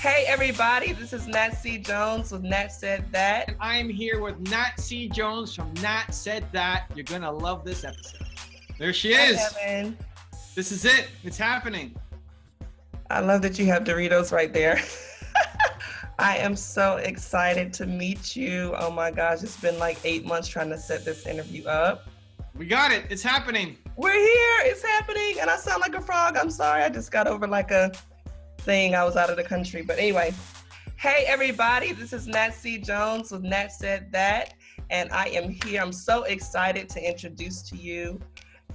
Hey everybody, this is Nat C. Jones with Nat Said That. And I'm here with Nat C. Jones from Nat Said That. You're going to love this episode. There she is. Hi, Evan. This is it. It's happening. I love that you have Doritos right there. I am so excited to meet you. Oh my gosh, it's been like 8 months trying to set this interview up. We got it. It's happening. We're here. It's happening. And I sound like a frog. I'm sorry. I just got over like a thing. I was out of the country. But anyway, hey everybody, this is Nat C. Jones with Nat Said That. And I am here. I'm so excited to introduce to you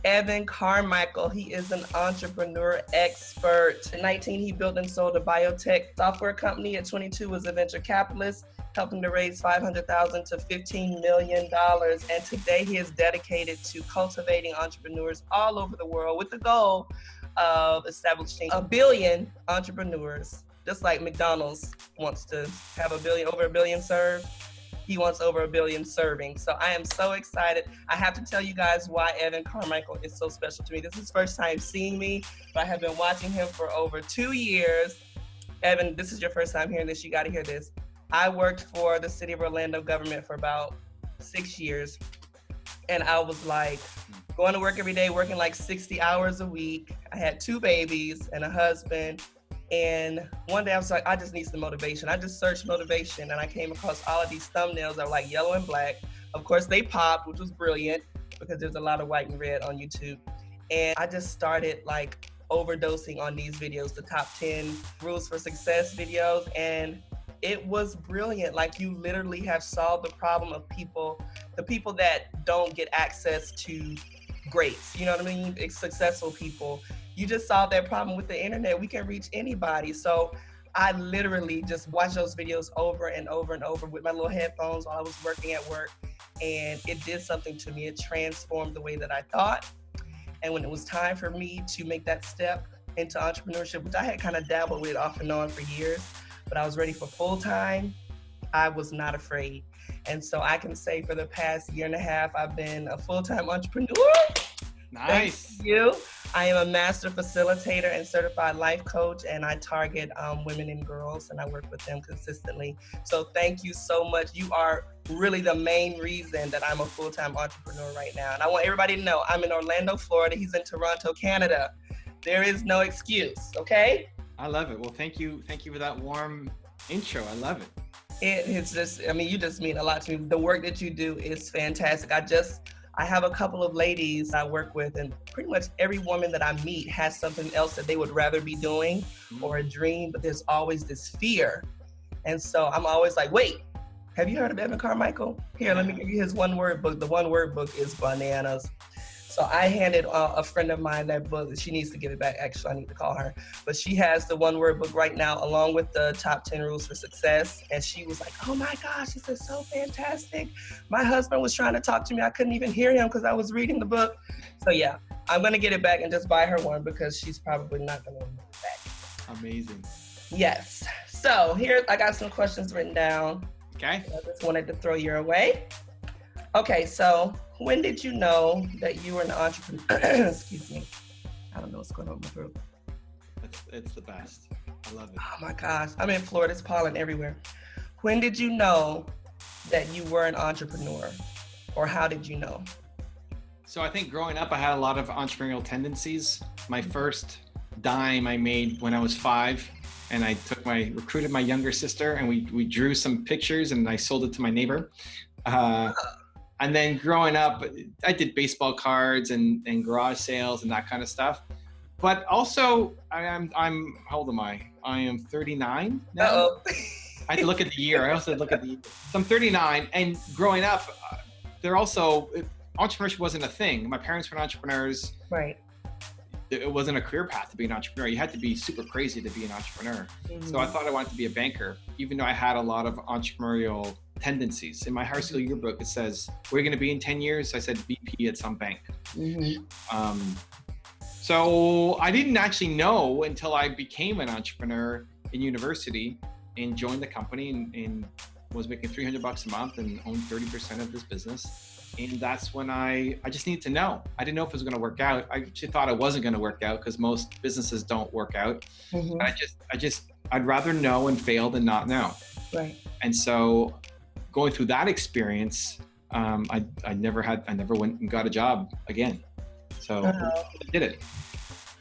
Evan Carmichael. He is an entrepreneur expert. At 19, he built and sold a biotech software company. At 22, was a venture capitalist, helping to raise $500,000 to $15 million. And today he is dedicated to cultivating entrepreneurs all over the world with the goal of establishing a billion entrepreneurs. Just like McDonald's wants to have over a billion served, he wants over a billion serving. So I am so excited. I have to tell you guys why Evan Carmichael is so special to me. This is his first time seeing me, but I have been watching him for over 2 years. Evan, this is your first time hearing this. You got to hear this. I worked for the city of Orlando government for about 6 years. And I was like going to work every day, working like 60 hours a week. I had 2 babies and a husband. And one day I was like, I just need some motivation. I just searched motivation and I came across all of these thumbnails that were like yellow and black. Of course they popped, which was brilliant because there's a lot of white and red on YouTube. And I just started like overdosing on these videos, the top 10 rules for success videos. And it was brilliant. Like you literally have solved the problem of the people that don't get access to greats. You know what I mean? It's successful people. You just solved that problem with the internet. We can reach anybody. So I literally just watched those videos over and over and over with my little headphones while I was working at work. And it did something to me. It transformed the way that I thought. And when it was time for me to make that step into entrepreneurship, which I had kind of dabbled with off and on for years, but I was ready for full time, I was not afraid. And so I can say for the past year and a half, I've been a full-time entrepreneur. Nice. Thank you. I am a master facilitator and certified life coach, and I target women and girls, and I work with them consistently. So thank you so much. You are really the main reason that I'm a full-time entrepreneur right now. And I want everybody to know I'm in Orlando, Florida. He's in Toronto, Canada. There is no excuse, okay? I love it. Well, thank you. Thank you for that warm intro. I love it. It's just, I mean, you just mean a lot to me. The work that you do is fantastic. I have a couple of ladies I work with, and pretty much every woman that I meet has something else that they would rather be doing or a dream, but there's always this fear. And so I'm always like, wait, have you heard of Evan Carmichael? Here, let me give you his one-word book. The one-word book is bananas. So I handed a friend of mine that book. She needs to give it back. Actually, I need to call her. But she has the one-word book right now, along with the top 10 rules for success. And she was like, oh my gosh, this is so fantastic. My husband was trying to talk to me. I couldn't even hear him because I was reading the book. So yeah, I'm going to get it back and just buy her one because she's probably not going to want it back. Amazing. Yes. So here, I got some questions written down. Okay. I just wanted to throw your way. Okay, so when did you know that you were an entrepreneur? Excuse me. I don't know what's going on with my throat. It's the best. I love it. Oh my gosh. I'm in Florida. It's pollen everywhere. When did you know that you were an entrepreneur? Or how did you know? So I think growing up, I had a lot of entrepreneurial tendencies. My first dime I made when I was 5, and I recruited my younger sister, and we drew some pictures, and I sold it to my neighbor. And then growing up, I did baseball cards and garage sales and that kind of stuff. But also, I'm how old am I? I am 39 now. Uh-oh. I had to look at the year. I also had to look at the year. So I'm 39, and growing up, entrepreneurship wasn't a thing. My parents were entrepreneurs. Right. It wasn't a career path to be an entrepreneur. You had to be super crazy to be an entrepreneur. Mm-hmm. So I thought I wanted to be a banker, even though I had a lot of entrepreneurial tendencies. In my high school yearbook, it says, "Where are you going to be in 10 years?" I said, "VP at some bank." Mm-hmm. So I didn't actually know until I became an entrepreneur in university and joined the company and was making $300 a month and owned 30% of this business. And that's when I just needed to know. I didn't know if it was going to work out. I actually thought it wasn't going to work out because most businesses don't work out. Mm-hmm. I just I'd rather know and fail than not know. Right. And so going through that experience, I never went and got a job again. So I did it.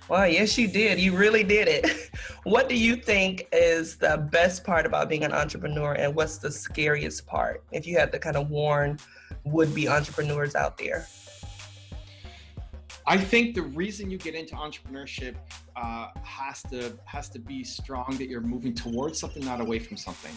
Well, yes, you did. You really did it. What do you think is the best part about being an entrepreneur, and what's the scariest part, if you had to kind of warn would-be entrepreneurs out there? I think the reason you get into entrepreneurship has to be strong, that you're moving towards something, not away from something.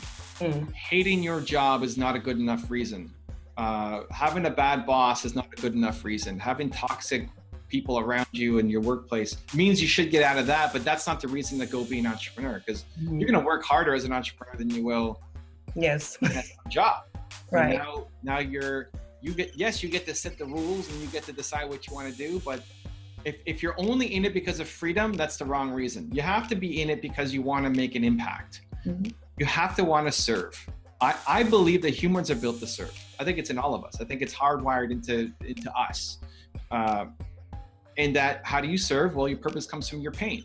Hating your job is not a good enough reason. Having a bad boss is not a good enough reason. Having toxic people around you in your workplace means you should get out of that, but that's not the reason to go be an entrepreneur, because you're going to work harder as an entrepreneur than you will yes in a job. Right. Now you get to set the rules and you get to decide what you want to do, but if you're only in it because of freedom, that's the wrong reason. You have to be in it because you want to make an impact. You have to want to serve. I believe that humans are built to serve. I think it's in all of us. I think it's hardwired into us. And that, how do you serve? Well, your purpose comes from your pain.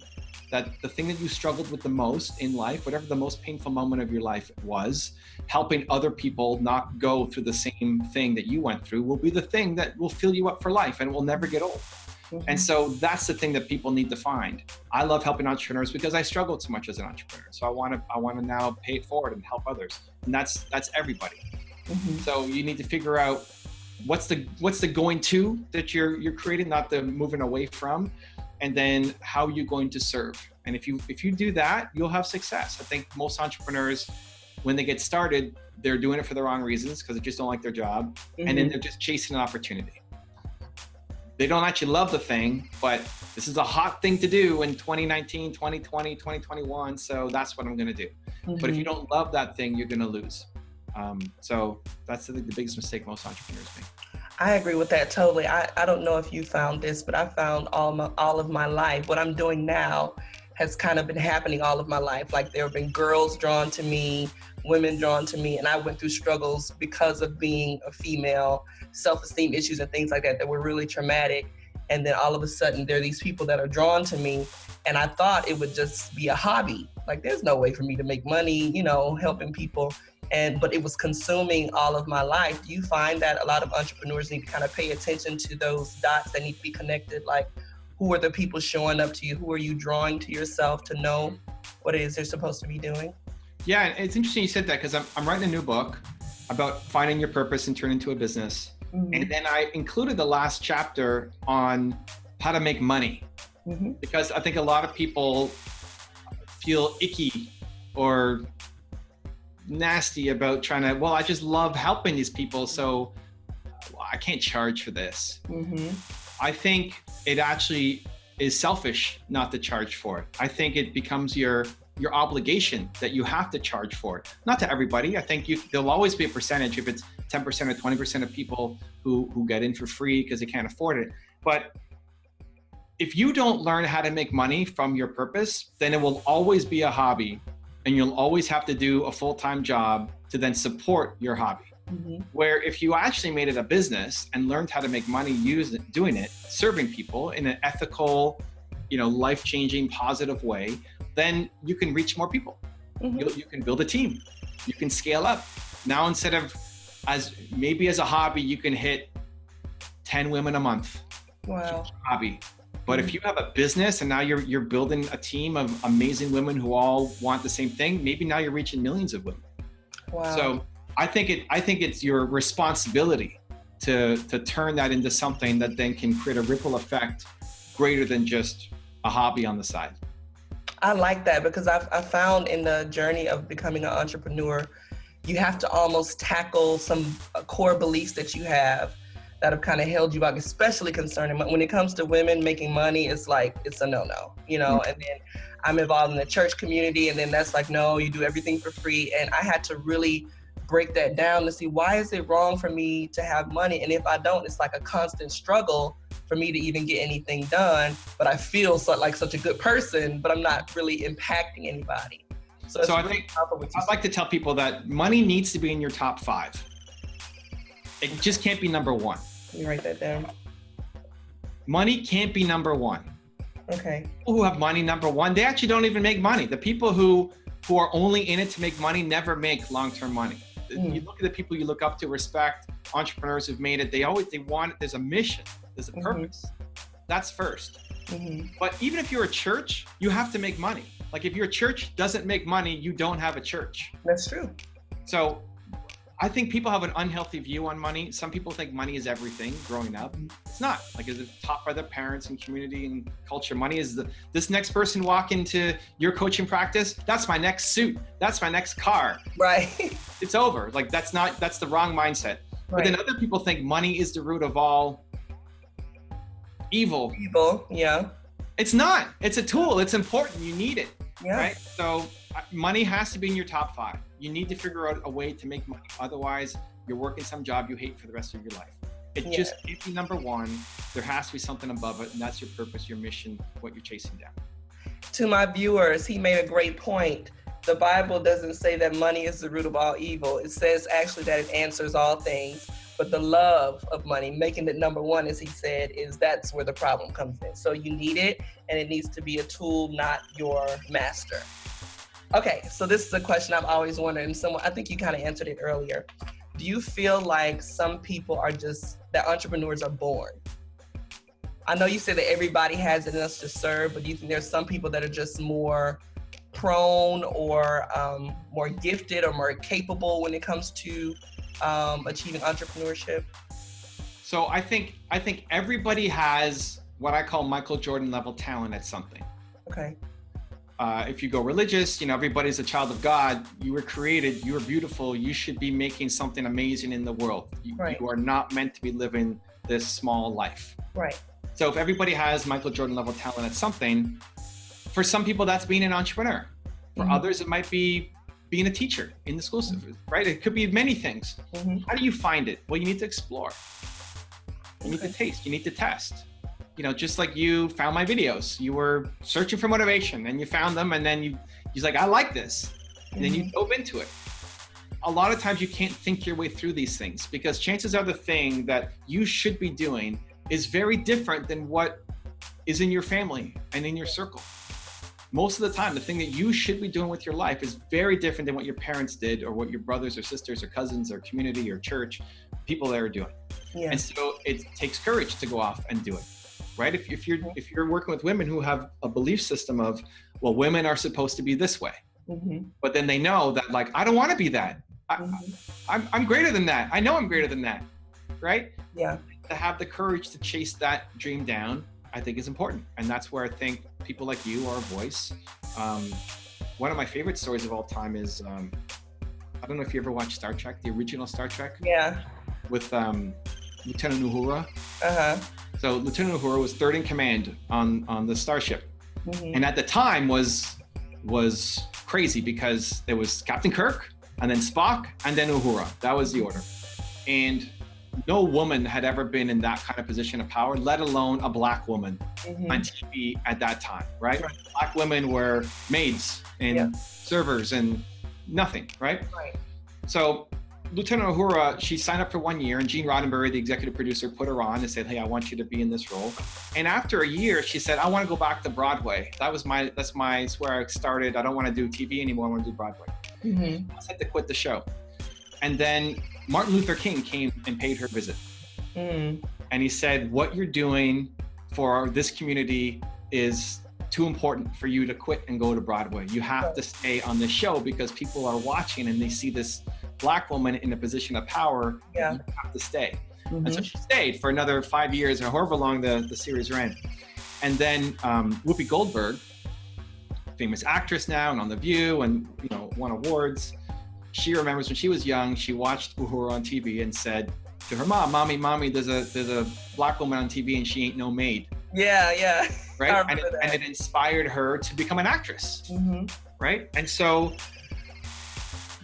That the thing that you struggled with the most in life, whatever the most painful moment of your life was, helping other people not go through the same thing that you went through will be the thing that will fill you up for life and will never get old. And so that's the thing that people need to find. I love helping entrepreneurs because I struggled so much as an entrepreneur. So I want to now pay it forward and help others. And that's everybody. So you need to figure out what's the going to that you're creating, not the moving away from, and then how you're going to serve. And if you do that, you'll have success. I think most entrepreneurs, when they get started, they're doing it for the wrong reasons, because they just don't like their job, and then they're just chasing an opportunity. They don't actually love the thing, but this is a hot thing to do in 2019, 2020, 2021. So that's what I'm going to do. But if you don't love that thing, you're going to lose. So that's the biggest mistake most entrepreneurs make. I agree with that totally. I don't know if you found this, but I found all of my life. What I'm doing now has kind of been happening all of my life. Like, there have been girls drawn to me, women drawn to me, and I went through struggles because of being a female, self-esteem issues and things like that were really traumatic. And then all of a sudden there are these people that are drawn to me, and I thought it would just be a hobby. Like, there's no way for me to make money, helping people. But it was consuming all of my life. Do you find that a lot of entrepreneurs need to kind of pay attention to those dots that need to be connected? Like, who are the people showing up to you? Who are you drawing to yourself to know what it is they're supposed to be doing? Yeah, it's interesting you said that, because I'm writing a new book about finding your purpose and turning into a business. And then I included the last chapter on how to make money, because I think a lot of people feel icky or nasty about trying to, well, I just love helping these people, so I can't charge for this. I think it actually is selfish not to charge for it. I think it becomes your obligation that you have to charge for it. Not to everybody. I think there'll always be a percentage, if it's 10% or 20% of people who get in for free because they can't afford it. But if you don't learn how to make money from your purpose, then it will always be a hobby, and you'll always have to do a full-time job to then support your hobby. Where if you actually made it a business and learned how to make money doing it, serving people in an ethical, life-changing, positive way, then you can reach more people. You can build a team. You can scale up. Now, instead of as a hobby, you can hit 10 women a month. Wow. Hobby. But if you have a business and now you're building a team of amazing women who all want the same thing, maybe now you're reaching millions of women. Wow. So I think it's your responsibility to turn that into something that then can create a ripple effect greater than just a hobby on the side. I like that, because I found in the journey of becoming an entrepreneur, you have to almost tackle some core beliefs that you have that have kind of held you back, especially concerning when it comes to women making money. It's like, it's a no-no, and then I'm involved in the church community, and then that's like, no, you do everything for free. And I had to really break that down to see, why is it wrong for me to have money? And if I don't, it's like a constant struggle for me to even get anything done. But I feel like such a good person, but I'm not really impacting anybody. So I think I'd like to tell people that money needs to be in your top 5. It just can't be number 1. You write that down. Money can't be number 1. Okay. People who have money number 1, they actually don't even make money. The people who who are only in it to make money never make long-term money. You look at the people you look up to, respect, entrepreneurs who've made it, they want, there's a mission, there's a purpose. That's first. But even if you're a church, you have to make money. Like if your church doesn't make money, you don't have a church. That's true. So I think people have an unhealthy view on money. Some people think money is everything growing up. It's not. Like, is it taught by their parents and community and culture? Money is this next person walk into your coaching practice, that's my next suit. That's my next car. Right. It's over. Like that's the wrong mindset. Right. But then other people think money is the root of all evil. Evil, yeah. It's not. It's a tool. It's important. You need it. Yeah. Right? So money has to be in your top 5. You need to figure out a way to make money. Otherwise, you're working some job you hate for the rest of your life. It just can't be number 1. There has to be something above it, and that's your purpose, your mission, what you're chasing down. To my viewers, he made a great point. The Bible doesn't say that money is the root of all evil. It says actually that it answers all things. But the love of money, making it number 1, as he said, that's where the problem comes in. So you need it, and it needs to be a tool, not your master. Okay, so this is a question I've always wondered, and I think you kind of answered it earlier. Do you feel like some people that entrepreneurs are born? I know you said that everybody has it in us to serve, but do you think there's some people that are just more prone or more gifted or more capable when it comes to achieving entrepreneurship? So I think everybody has what I call Michael Jordan level talent at something. Okay. If you go religious, everybody's a child of God. You were created, you are beautiful. You should be making something amazing in the world. You are not meant to be living this small life. Right. So if everybody has Michael Jordan level talent at something, for some people that's being an entrepreneur. For others, it might be being a teacher in the school system, right? It could be many things. How do you find it? Well, you need to explore. You need to taste, you need to test. Just like you found my videos, you were searching for motivation and you found them, and then you're like, I like this. And then you dove into it. A lot of times you can't think your way through these things because chances are the thing that you should be doing is very different than what is in your family and in your circle. Most of the time, the thing that you should be doing with your life is very different than what your parents did or what your brothers or sisters or cousins or community or church, people there are doing. Yeah. And so it takes courage to go off and do it. Right? If you're working with women who have a belief system of, well, women are supposed to be this way, but then they know that, like, I don't want to be that. I'm greater than that. I know I'm greater than that. Right? Yeah. To have the courage to chase that dream down, I think is important. And that's where I think people like you are a voice. One of my favorite stories of all time is, I don't know if you ever watched Star Trek, the original Star Trek. Yeah. With Lieutenant Uhura. So Lieutenant Uhura was 3rd in command on the starship, and at the time was crazy because there was Captain Kirk, and then Spock, and then Uhura. That was the order, and no woman had ever been in that kind of position of power, let alone a Black woman on TV at that time. Right? Black women were maids and servers and nothing. Right? So Lieutenant Uhura, she signed up for 1 year, and Gene Roddenberry, the executive producer, put her on and said, hey, I want you to be in this role. And after a year, she said, I want to go back to Broadway. That's where I started. I don't want to do TV anymore. I want to do Broadway. I had to quit the show. And then Martin Luther King came and paid her a visit. And he said, what you're doing for this community is too important for you to quit and go to Broadway. You have to stay on the show because people are watching and they see this Black woman in a position of power. You have to stay. And so she stayed for another 5 years or however long the series ran. And then Whoopi Goldberg, famous actress now and on The View and won awards. She remembers when she was young, she watched Uhura on TV and said to her mom, mommy, there's a Black woman on TV and she ain't no maid. Yeah. Right? And it inspired her to become an actress. Right? And so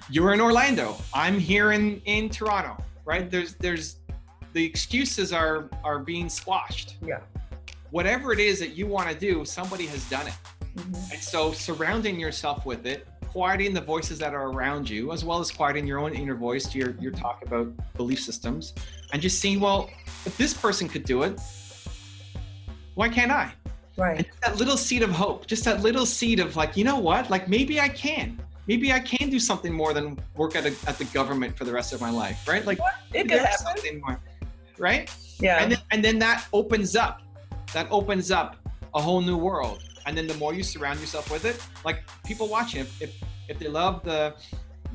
you're in Orlando. I'm here in Toronto. Right? There's the excuses are being squashed. Yeah. Whatever it is that you want to do, somebody has done it. And so surrounding yourself with it, quieting the voices that are around you, as well as quieting your own inner voice to your talk about belief systems, and just seeing, well, if this person could do it, why can't I? Right. And that little seed of hope, just that little seed of like, you know what, like maybe I can. maybe I can do something more than work at the government for the rest of my life, right? Like it could happen. Something more, right? Yeah. And then that opens up a whole new world. And then the more you surround yourself with it, like people watching, if they love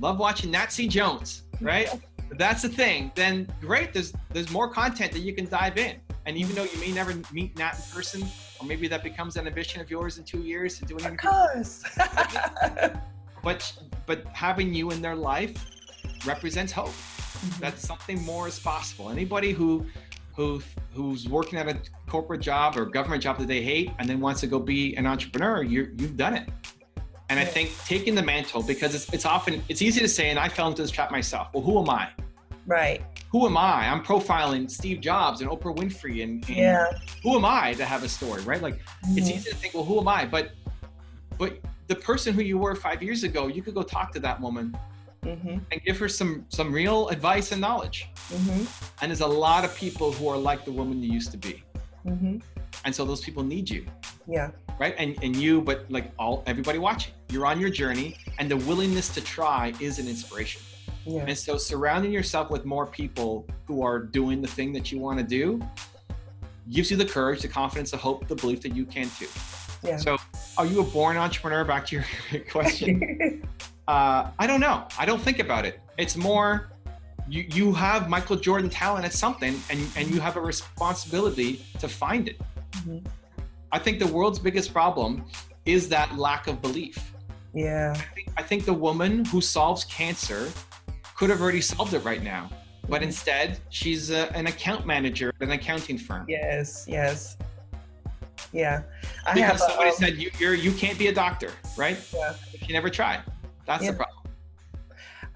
watching Nat C. Jones, right? If that's the thing, then great. There's more content that you can dive in. And even though you may never meet Nat in person, or maybe that becomes an ambition of yours in 2 years to do an interview. Of course. but having you in their life represents hope. That something more is possible. Anybody who's working at a corporate job or government job that they hate and then wants to go be an entrepreneur, you've done it. And I think taking the mantle, because it's easy to say, and I fell into this trap myself. Well, who am I? Right. Who am I? I'm profiling Steve Jobs and Oprah Winfrey and who am I to have a story, right? Like it's easy to think, well, who am I? But the person who you were 5 years ago, you could go talk to that woman and give her some real advice and knowledge. And there's a lot of people who are like the woman you used to be. And so those people need you. Yeah. Right. And you, but like everybody watching, you're on your journey, and the willingness to try is an inspiration. Yeah. And so surrounding yourself with more people who are doing the thing that you want to do gives you the courage, the confidence, the hope, the belief that you can too. Yeah. So are you a born entrepreneur? Back to your question. I don't know. I don't think about it. It's more, you have Michael Jordan talent at something, and you have a responsibility to find it. I think the world's biggest problem is that lack of belief. Yeah. I think the woman who solves cancer could have already solved it right now, but instead she's an account manager at an accounting firm. Yes. Yeah. Because somebody said you can't be a doctor, right? Yeah. If you never tried. That's the problem.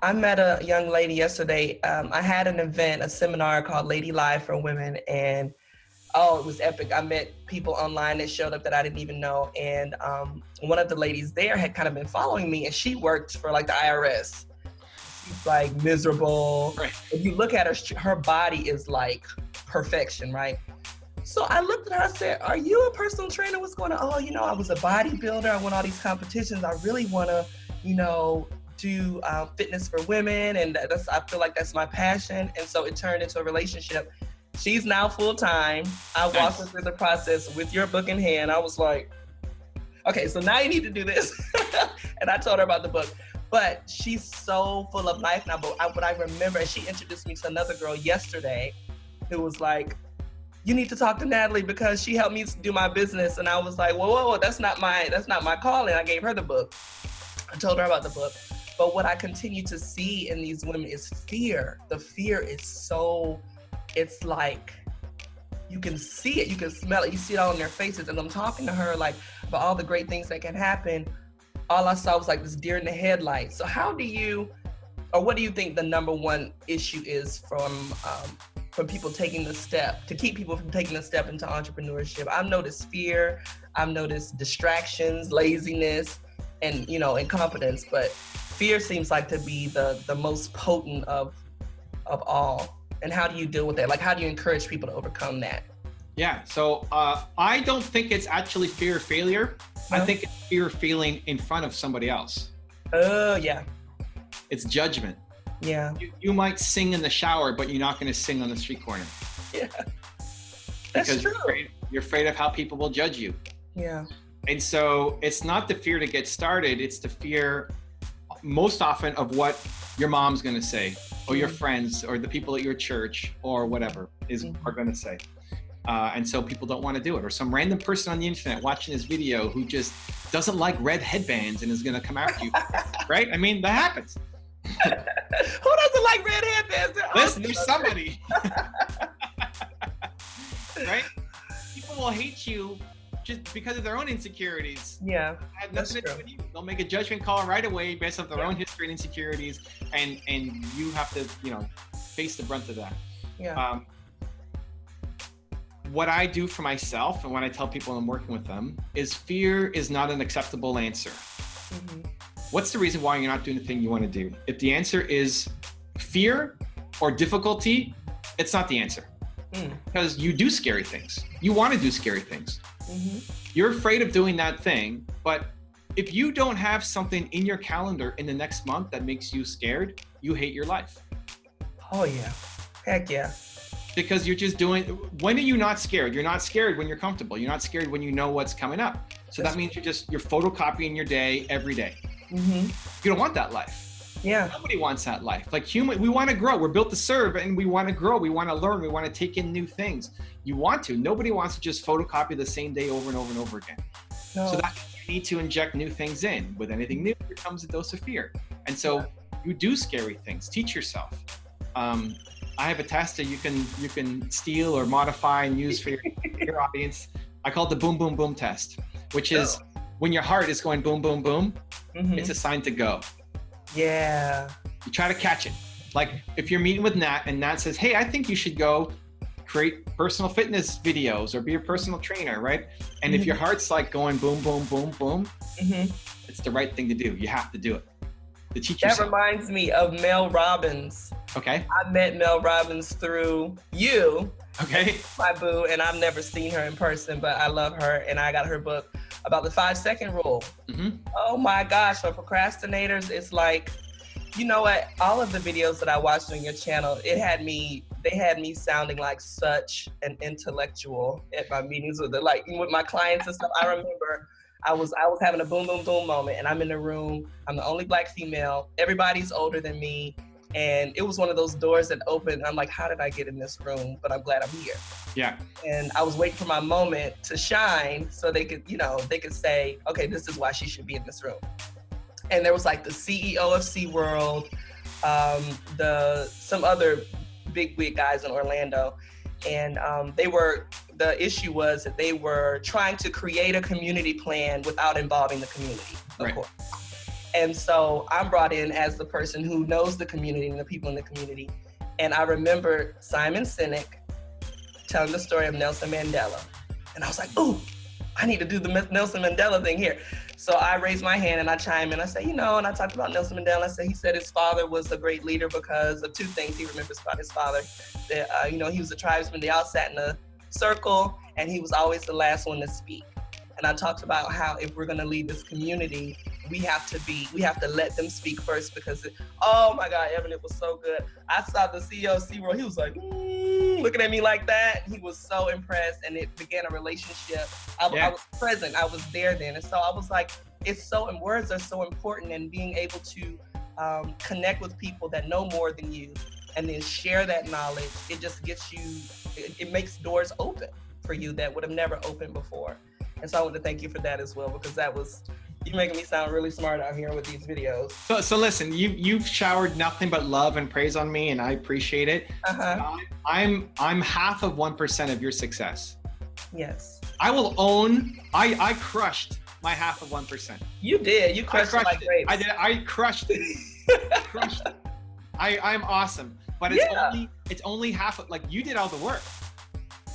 I met a young lady yesterday. I had an event, a seminar called Lady Live for Women, and it was epic. I met people online that showed up that I didn't even know. And one of the ladies there had kind of been following me, and she worked for like the IRS. She's like miserable. Right. If you look at her body is like perfection, right? So I looked at her, I said, "Are you a personal trainer? What's going on?" "Oh, I was a bodybuilder. I won all these competitions. I really want to, do fitness for women. And I feel like that's my passion." And so it turned into a relationship. She's now full-time. I walked her through the process with your book in hand. I was like, okay, so now you need to do this. And I told her about the book. But she's so full of life now. But what I remember, and she introduced me to another girl yesterday who was like, "You need to talk to Natalie because she helped me do my business." And I was like, whoa, that's not my calling. I gave her the book. I told her about the book. But what I continue to see in these women is fear. The fear is so, it's like, you can see it, you can smell it, you see it all in their faces. And I'm talking to her like about all the great things that can happen. All I saw was like this deer in the headlights. So what do you think the number one issue is from people taking the step, to keep people from taking the step into entrepreneurship? I've noticed fear, I've noticed distractions, laziness, and incompetence, but fear seems like to be the most potent of all. And how do you deal with that? Like, how do you encourage people to overcome that? Yeah, so I don't think it's actually fear of failure. No? I think it's fear of failing in front of somebody else. Oh, yeah. It's judgment. Yeah. You might sing in the shower, but you're not going to sing on the street corner. Yeah. That's because true. You're afraid of how people will judge you. Yeah. And so it's not the fear to get started, it's the fear most often of what your mom's going to say, or your friends, or the people at your church, or whatever are going to say. And so people don't want to do it. Or some random person on the internet watching this video who just doesn't like red headbands and is going to come after you. Right? I mean, that happens. Who doesn't like red headbands? Listen, there's somebody. Right? People will hate you just because of their own insecurities. Yeah. Have nothing to do with you. They'll make a judgment call right away based on their own history and insecurities, and you have to, face the brunt of that. Yeah. What I do for myself, and when I tell people I'm working with them, is fear is not an acceptable answer. What's the reason why you're not doing the thing you want to do? If the answer is fear or difficulty, it's not the answer. Because you do scary things. You want to do scary things. You're afraid of doing that thing, but if you don't have something in your calendar in the next month that makes you scared, you hate your life. Oh yeah, heck yeah. Because you're just doing, when are you not scared? You're not scared when you're comfortable. You're not scared when you know what's coming up. So that means you're photocopying your day every day. Mm-hmm. You don't want that life. Yeah. Nobody wants that life. Like we want to grow. We're built to serve and we want to grow. We want to learn. We want to take in new things. You want to. Nobody wants to just photocopy the same day over and over and over again. No. So that you need to inject new things in. With anything new, there comes a dose of fear. And so you do scary things. Teach yourself. I have a test that you can steal or modify and use for your audience. I call it the boom, boom, boom test, which is when your heart is going boom, boom, boom, it's a sign to go. Yeah. You try to catch it. Like if you're meeting with Nat and Nat says, hey, I think you should go create personal fitness videos or be a personal trainer, right? And if your heart's like going boom, boom, boom, boom, it's the right thing to do. You have to do it. To teach yourself. That reminds me of Mel Robbins. Okay. I met Mel Robbins through you. Okay. My boo, and I've never seen her in person, but I love her, and I got her book about the 5-second rule. Oh my gosh, for procrastinators, it's like, you know what? All of the videos that I watched on your channel, they had me sounding like such an intellectual at my meetings with my clients and stuff. I remember I was having a boom, boom, boom moment, and I'm in the room. I'm the only Black female. Everybody's older than me. And it was one of those doors that opened. I'm like, how did I get in this room? But I'm glad I'm here. Yeah. And I was waiting for my moment to shine so they could say, okay, this is why she should be in this room. And there was like the CEO of SeaWorld, some other big wig guys in Orlando. And the issue was that they were trying to create a community plan without involving the community, of course. And so I'm brought in as the person who knows the community and the people in the community. And I remember Simon Sinek telling the story of Nelson Mandela. And I was like, ooh, I need to do the Nelson Mandela thing here. So I raised my hand and I chime in. I say, and I talked about Nelson Mandela. I said, he said his father was a great leader because of two things he remembers about his father. That, he was a tribesman. They all sat in a circle and he was always the last one to speak. And I talked about how if we're going to lead this community, we have to let them speak first because, oh my God, Evan, it was so good. I saw the CEO of SeaWorld. He was like, looking at me like that. He was so impressed and it began a relationship. I was present. I was there then. And so I was like, words are so important, and being able to connect with people that know more than you and then share that knowledge, it just gets you, it makes doors open for you that would have never opened before. And so I want to thank you for that as well, because you're making me sound really smart out here with these videos. So listen, you've showered nothing but love and praise on me, and I appreciate it. I'm 1/2% of your success. Yes. I will own. I crushed my 1/2%. You did. You crushed it like grapes. I did. I crushed it. Crushed it. I'm awesome, but it's only half. Like you did all the work.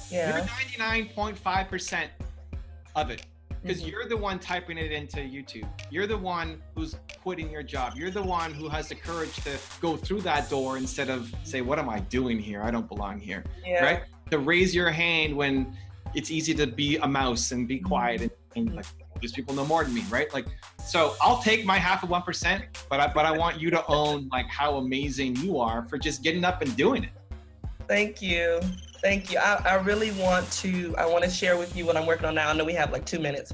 Yeah. You're 99.5% of it. Because you're the one typing it into YouTube. You're the one who's quitting your job. You're the one who has the courage to go through that door instead of say, what am I doing here? I don't belong here, right? To raise your hand when it's easy to be a mouse and be quiet and like, these people know more than me, right? Like, so I'll take my 1/2%, but I want you to own like how amazing you are for just getting up and doing it. Thank you. Thank you. I really want to share with you what I'm working on now. I know we have like 2 minutes.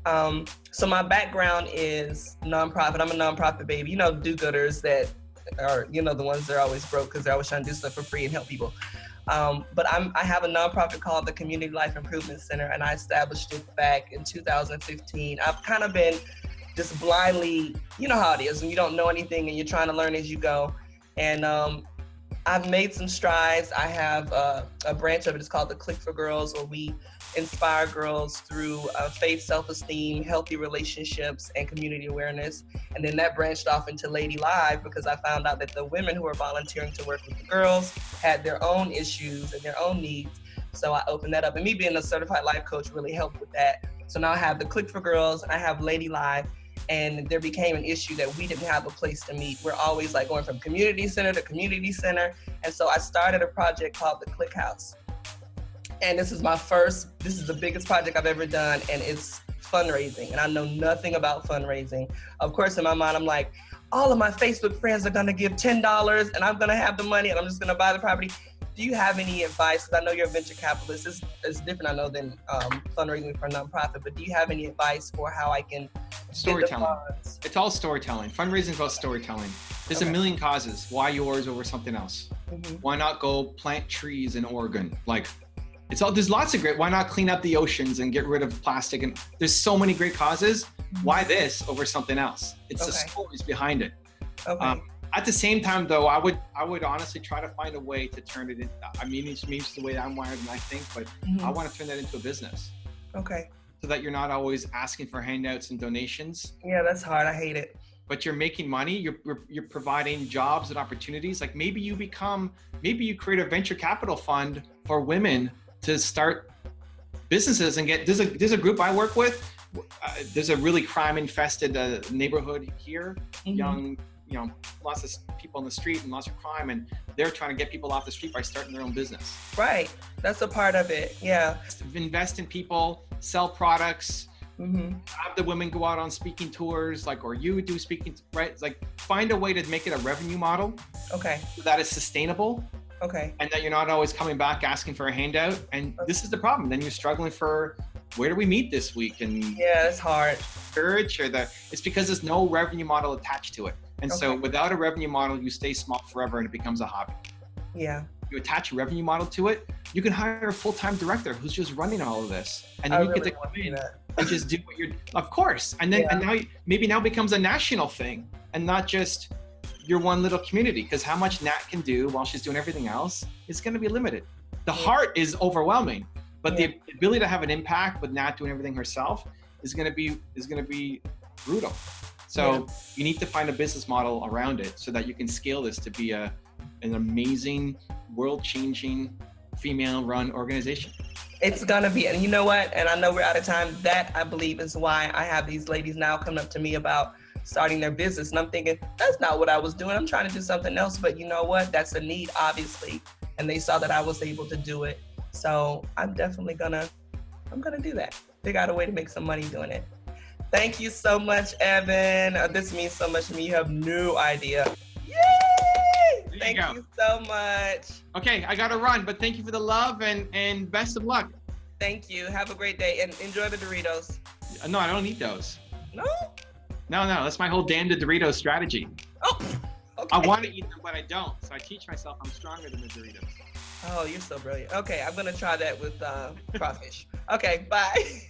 So my background is nonprofit. I'm a nonprofit baby. Do-gooders that are, the ones that are always broke because they're always trying to do stuff for free and help people. But I have a nonprofit called the Community Life Improvement Center, and I established it back in 2015. I've kind of been just blindly, you know how it is when you don't know anything and you're trying to learn as you go. And I've made some strides. I have a branch of it. It's called the Click for Girls, where we inspire girls through faith, self-esteem, healthy relationships, and community awareness. And then that branched off into Lady Live because I found out that the women who were volunteering to work with the girls had their own issues and their own needs. So I opened that up. And me being a certified life coach really helped with that. So now I have the Click for Girls and I have Lady Live. And there became an issue that we didn't have a place to meet. We're always like going from community center to community center. And so I started a project called the Click House. And this is the biggest project I've ever done, and it's fundraising. And I know nothing about fundraising. Of course, in my mind, I'm like, all of my Facebook friends are gonna give $10 and I'm gonna have the money and I'm just gonna buy the property. Do you have any advice? Because I know you're a venture capitalist. It's different, I know, than fundraising for a nonprofit, but do you have any advice for how I can Storytelling. It's all storytelling. Fundraising is about storytelling. There's a million causes. Why yours over something else? Why not go plant trees in Oregon? Like, there's lots of great, why not clean up the oceans and get rid of plastic? And there's so many great causes. Why this over something else? It's the stories behind it. At the same time, though, I would honestly try to find a way to turn it in. I mean, it's the way I'm wired and I think, but I want to turn that into a business. Okay. So that you're not always asking for handouts and donations. Yeah, that's hard. I hate it. But you're making money. You're providing jobs and opportunities. Like maybe you create a venture capital fund for women to start businesses and get. There's a group I work with. There's a really crime infested neighborhood here. Young. Lots of people on the street and lots of crime, and they're trying to get people off the street by starting their own business. Right. That's a part of it. Yeah. Invest in people, sell products, have the women go out on speaking tours, or you do speaking, right? Like find a way to make it a revenue model. Okay. So that is sustainable. Okay. And that you're not always coming back asking for a handout. And this is the problem. Then you're struggling for, where do we meet this week? And yeah, it's hard. It's because there's no revenue model attached to it. And so without a revenue model, you stay small forever and it becomes a hobby. Yeah. You attach a revenue model to it, you can hire a full-time director who's just running all of this. And then you get to come in and just do what you're, of course. And then, and now becomes a national thing and not just your one little community, because how much Nat can do while she's doing everything else is going to be limited. The heart is overwhelming, but the ability to have an impact with Nat doing everything herself is going to be brutal. So you need to find a business model around it so that you can scale this to be an amazing, world-changing, female-run organization. It's gonna be, and you know what? And I know we're out of time. That, I believe, is why I have these ladies now coming up to me about starting their business. And I'm thinking, that's not what I was doing. I'm trying to do something else. But you know what? That's a need, obviously. And they saw that I was able to do it. So I'm definitely gonna do that. Figure out a way to make some money doing it. Thank you so much, Evan. This means so much to me. You have no idea. Yay! Thank you so much. Okay, I gotta run, but thank you for the love and best of luck. Thank you. Have a great day and enjoy the Doritos. No, I don't eat those. No? No, that's my whole damn the Doritos strategy. Oh, okay. I want to eat them, but I don't. So I teach myself I'm stronger than the Doritos. Oh, you're so brilliant. Okay, I'm gonna try that with crawfish. Okay, bye.